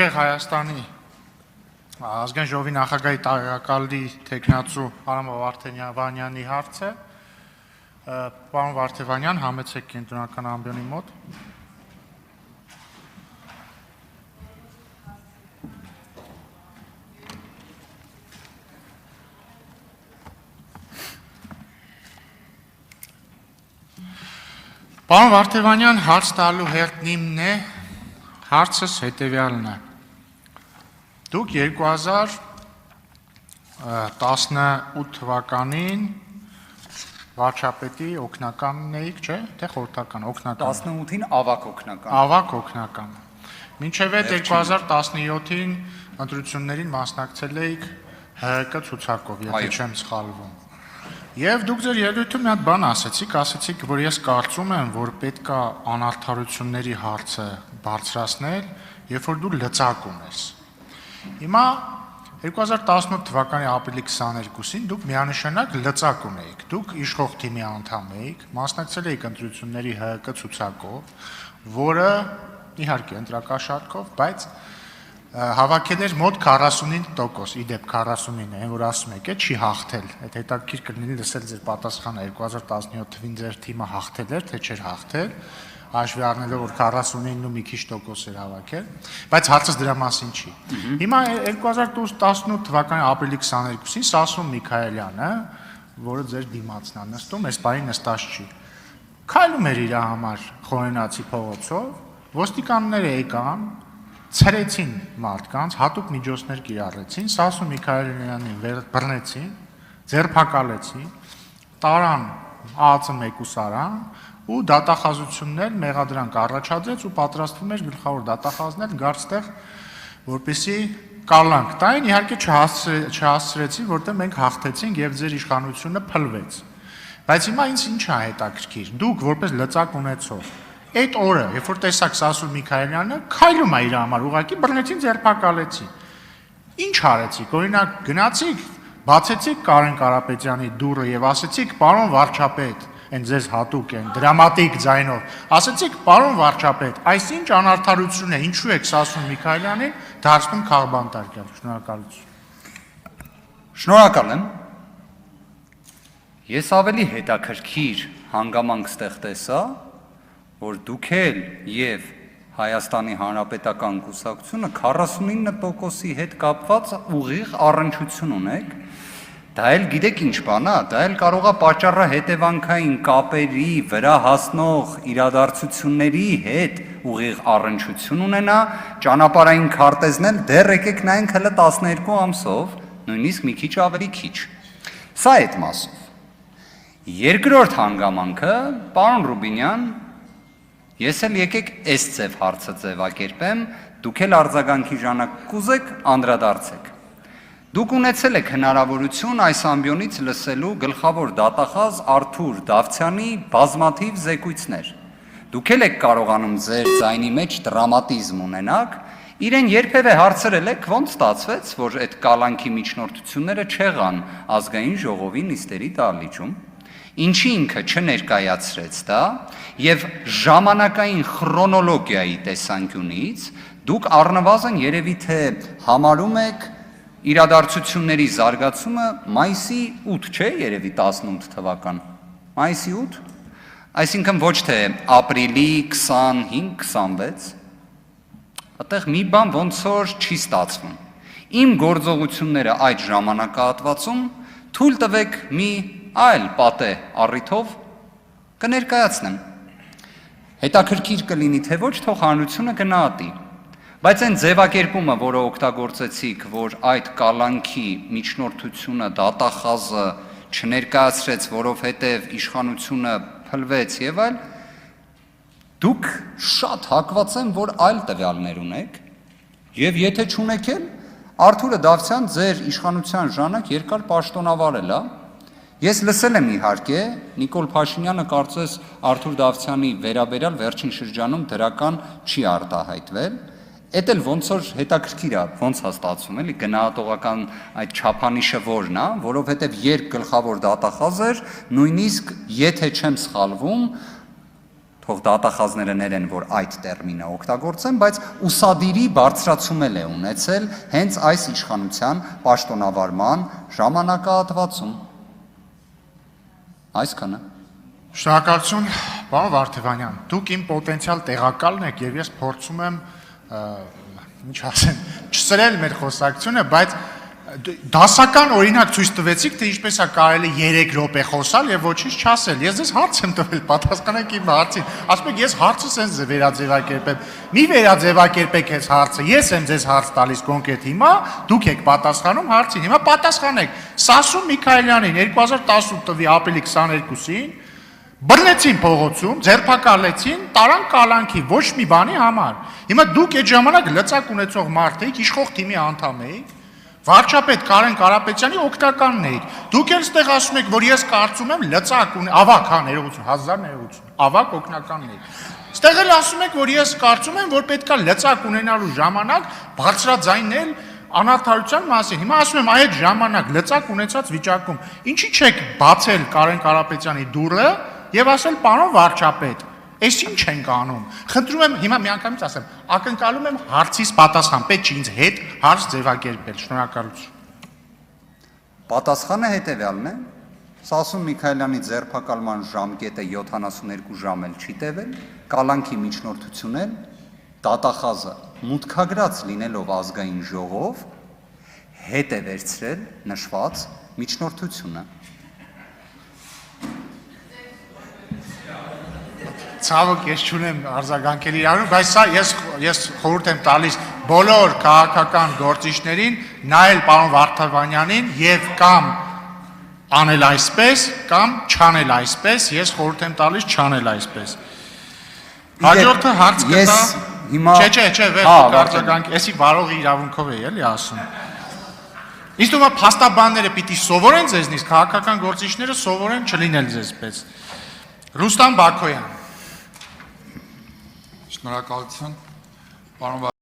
Ուժեղ Հայաստանի ազգային ժողովի նախագահի տարեկալի թեկնածու Արամ Վարդևանյանի հարցը։ Պարոն Վարդևանյան, համեցեք կենտրոնական ամբիոնի մոտ։ Պարոն Վարդևանյան, հարց տալու հերթն իմն է, հարցս հետևյալն է։ Դուք 2018 թվականին վարչապետի օգնականն էիք, չէ՞, թե խորհրդական, օգնական։ 18-ին ավակ օգնական։ Ավակ օգնական։ Մինչև այդ 2017-ին ընտրություններին մասնակցել էիք ՀՀԿ ցուցակով, եթե չեմ սխալվում։ Եվ դուք ձեր ելույթում մի հատ բան ասացիք, որ ես կարծում եմ, որ պետք է անարդարությունների հարցը բարձրացնել, երբ որ դու լծակում ես։ Հիմա 2018 թվականի ապրիլի 22-ին դուք միանշանակ լծակում էիք, դուք իշխող թիմի անդամ էիք, մասնակցել էիք ընտրությունների ՀՀԿ ցուցակով, որը իհարկե ընտրակաշառքով, բայց հավաքել էր մոտ 49%, իդեպ 49 է, որ ասում եք, չի հաղթել, այդ հետաքրքիր կլինի լսել ձեր պատասխանը 2017 թվին ձեր թիմը հաղթել էր, թե չէր հաղթել, հաշվի առնելով, որ 49-ն ու մի քիչ տոկոս էր հավաքել, բայց հարցս դրա մասին չի։ Հիմա 2018 թվականի ապրիլի 22-ին Սասուն Միքայելյանը, որը ձեր դիմացն է նստում, այս պահին նստած չի, քայլում էր իր համար Խորենացի փողոցով, ոստիկանները եկան, ցրեցին մարդկանց, հատուկ միջոցներ կիրառեցին, Սասուն Միքայելյանին բռնեցին, ձերբակալեցին, տարան ԱԱՑ մեկուսարան ու դատախազություններ մեղադրանք առաջադրեց ու պատրաստվում էր գլխավոր դատախազներ գարստեղ, որպեսզի կալանք տային, իհարկե չհասցրեցին, որտեղ մենք հաղթեցինք եւ ձեր իշխանությունը փլվեց։ Բայց հիմա ինձ ինչ է հետաքրքիր, դուք որպես լծակ ունեցող այդ օրը, երբ որ տեսակ Սասուն Միքայելյանը քայլում է իր համար, ուղղակի բռնեցին, ձերբակալեցին։ Ինչ արեցիք, օրինակ գնացիք, բացեցիք Կարեն Կարապետյանի դուռը եւ ասեցիք, պարոն վարչապետ, այն ձեզ հատուկ են, դրամատիկ ձայնով, ասեցիք, պարոն վարչապետ, այս ինչ անարդարություն է, ինչու եք Սասուն Միքայելյանին դարձնում քաղբանտարկյալ, շնորհակալություն։ Շնորհակալ եմ։ Ես ավելի հետաքրքիր հանգամանք ստեղ տեսա, որ դուք էլ եւ Հայաստանի Հանրապետական կուսակցությունը 49%-ի հետ կապված ուղիղ առնչություն ունեք, դա էլ գիտեք ինչ բան է, դա էլ կարող է պատճառը հետևանքային կապերի վրա հասնող իրադարձությունների հետ ուղիղ առնչություն ունենա, ճանապարհային քարտեզն էլ դեռ եկեք նայենք հələ 12 ամսով, նույնիսկ մի քիչ ավելի քիչ։ Սա այդ մասով։ Երկրորդ հանգամանքը, պարոն Ռուբինյան, ես էլ եկեք այս ձև հարցը ձևակերպեմ, դուք էլ արձագանքի ժամանակ կուզեք, անդրադարձեք։ Դուք ունեցել եք հնարավորություն այս ամբիոնից լսելու գլխավոր դատախազ Արթուր Դավթյանի բազմաթիվ զեկույցներ։ Դուք էլ եք կարողանում ձեր ձայնի մեջ դրամատիզմ ունենաք, իրեն երբևէ հարցրել եք, ոնց ստացվեց, որ այդ կալանքի միջնորդությունները չեղան ազգային ժողովի նիստերի դահլիճում, ինչի ինքը չներկայացրեց դա, եւ ժամանակային քրոնոլոգիայի տեսանկյունից դուք առնվազն երևի թե համարում եք իրադարձությունների զարգացումը մայիսի 8, չէ, երևի 18 թվական, մայիսի 8, այսինքն ոչ թե ապրիլի 25-26, այդտեղ մի բան ոնց որ չի ստացվում։ Իմ գործողությունները այդ ժամանակահատվածում թույլ տվեք մի այլ պատե առիթով կներկայացնեմ։ Հետաքրքիր կլինի թե ոչ, թող հանրությունը գնահատի։ Բայց այն ձևակերպումը, որը օգտագործեցիք, որ այդ կալանքի միջնորդությունը դատախազը չներկայացրեց, որովհետև իշխանությունը փլվեց եւ այլ, դուք շատ հակված են, որ այլ տվյալներ ունեք, եւ եթե չունեք էլ, Արթուրը Դավթյան ձեր իշխանության ժամանակ երկար պաշտոնավարել է։ Ես լսել եմ իհարկե, Նիկոլ Փաշինյանը կարծես Արթուր Դավթյանի վերաբերյալ վերջին շրջանում դրական չի արտահայտվել, Էդ էլ ոնց որ հետաքրքիր է, ոնց է ստացվում, էլի գնահատողական այդ չափանիշը որն է, որովհետև երբ գլխավոր դատախազ էր, նույնիսկ եթե չեմ սխալվում, թող դատախազները ներեն, որ այդ տերմինը օգտագործեն, բայց ուսադիրի բարձրացում էլ է ունեցել հենց այս իշխանության պաշտոնավարման ժամանակահատվածում։ Այսքանը։ Շնորհակալություն, պարոն Վարդևանյան, դուք իմ պոտենցիալ տեղակալն եք եւ ես փորձում եմ ինչ ասեմ, չսրել մեր խոսակցությունը, բայց դասական օրինակ ցույց տվեցիք, թե ինչպես է կարելի 3 րոպե խոսալ եւ ոչինչ չասել։ Ես ձեզ հարց եմ տվել, պատասխանեք իմ հարցին։ Ասում եք, ես հարցը sense վերաձևակերպեմ։ Մի վերաձևակերպեք այս հարցը։ Ես եմ ձեզ հարց տալիս կոնկրետ հիմա, դուք եք պատասխանում հարցին։ Հիմա պատասխանեք։ Սասուն Միքայելյանին 2018 թվականի ապրիլի 22-ին բռնեցին փողոցում, ձերբակալեցին, տարան կալանքի ոչ մի բանի համար։ Հիմա դուք այդ ժամանակ լծակ ունեցող մարդ եք, իշխող թիմի անդամ եք, վարչապետ Կարեն Կարապետյանի օգնականն եք։ Դուք էլ ստեղ ասում եք, որ ես կարծում եմ լծակ ավակ, հա, ներողություն, 1000 ներողություն, ավակ օգնականն եք։ Ստեղ էլ ասում եք, որ ես կարծում եմ, որ պետքա լծակ ունենալու ժամանակ բարձրաձայնել անարդարության մասին։ Հիմա ասում եմ, այդ ժամանակ լծակ ունեցած վիճակում ինչի՞ չեք բացել Կարեն Կարապետյանի դուռը եւ ասել, պարոն վարչապետ, այս ինչ ենք անում։ Խնդրում եմ, հիմա միանգամից ասեմ, ակնկալում եմ հարցիս պատասխան, պետք չի ինձ հետ հարց ձևակերպել։ Շնորհակալություն։ Պատասխանը հետևյալն է. Սասուն Միքայելյանի ձերբակալման ժամկետը 72 ժամ էլ չի տևել, կալանքի միջնորդություն էլ դատախազը մուտքագրած լինելով ազգային ժողով հետ է վերցրել նշված միջնորդությունը։ Ցավոք ես չունեմ արձագանքել իրարու, բայց սա ես խորհուրդ եմ տալիս բոլոր քաղաքական գործիչներին նայել պարոն Վարդևանյանին եւ կամ անել այսպես կամ չանել այսպես, ես խորհուրդ եմ տալիս չանել այսպես։ Հաջորդը հարց կտա։ Հիմա Չէ, վերջ արձագանք, էսի վարողի իրավունքով է էլի ասում։ Իսկ դու փաստաբանները պիտի սովորեն ձեզնից, քաղաքական գործիչները սովորեն չլինել ձեզպես։ Ռուստամ Բաքոյան։ Շնորհակալություն, պարոն